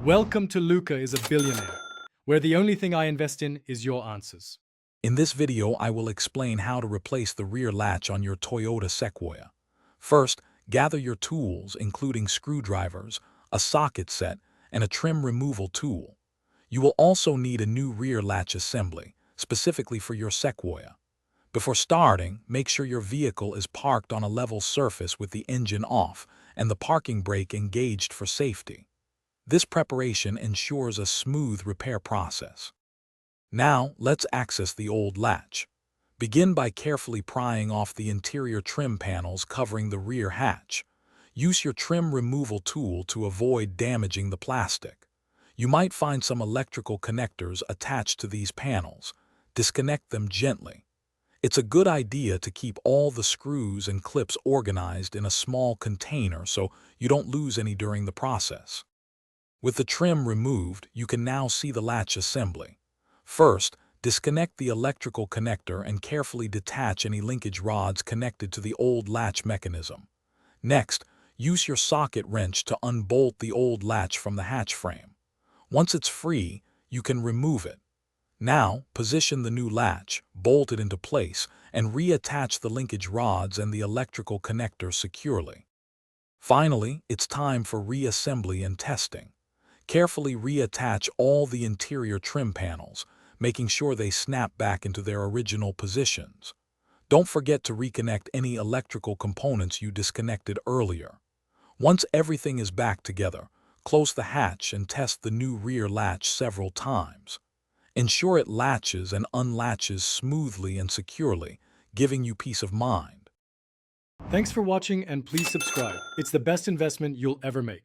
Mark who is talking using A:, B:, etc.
A: Welcome to Luca is a Billionaire, where the only thing I invest in is your answers.
B: In this video, I will explain how to replace the rear latch on your Toyota Sequoia. First, gather your tools, including screwdrivers, a socket set, and a trim removal tool. You will also need a new rear latch assembly, specifically for your Sequoia. Before starting, make sure your vehicle is parked on a level surface with the engine off and the parking brake engaged for safety. This preparation ensures a smooth repair process. Now, let's access the old latch. Begin by carefully prying off the interior trim panels covering the rear hatch. Use your trim removal tool to avoid damaging the plastic. You might find some electrical connectors attached to these panels. Disconnect them gently. It's a good idea to keep all the screws and clips organized in a small container so you don't lose any during the process. With the trim removed, you can now see the latch assembly. First, disconnect the electrical connector and carefully detach any linkage rods connected to the old latch mechanism. Next, use your socket wrench to unbolt the old latch from the hatch frame. Once it's free, you can remove it. Now, position the new latch, bolt it into place, and reattach the linkage rods and the electrical connector securely. Finally, it's time for reassembly and testing. Carefully reattach all the interior trim panels, making sure they snap back into their original positions. Don't forget to reconnect any electrical components you disconnected earlier. Once everything is back together, close the hatch and test the new rear latch several times. Ensure it latches and unlatches smoothly and securely, giving you peace of mind.
A: Thanks for watching and please subscribe. It's the best investment you'll ever make.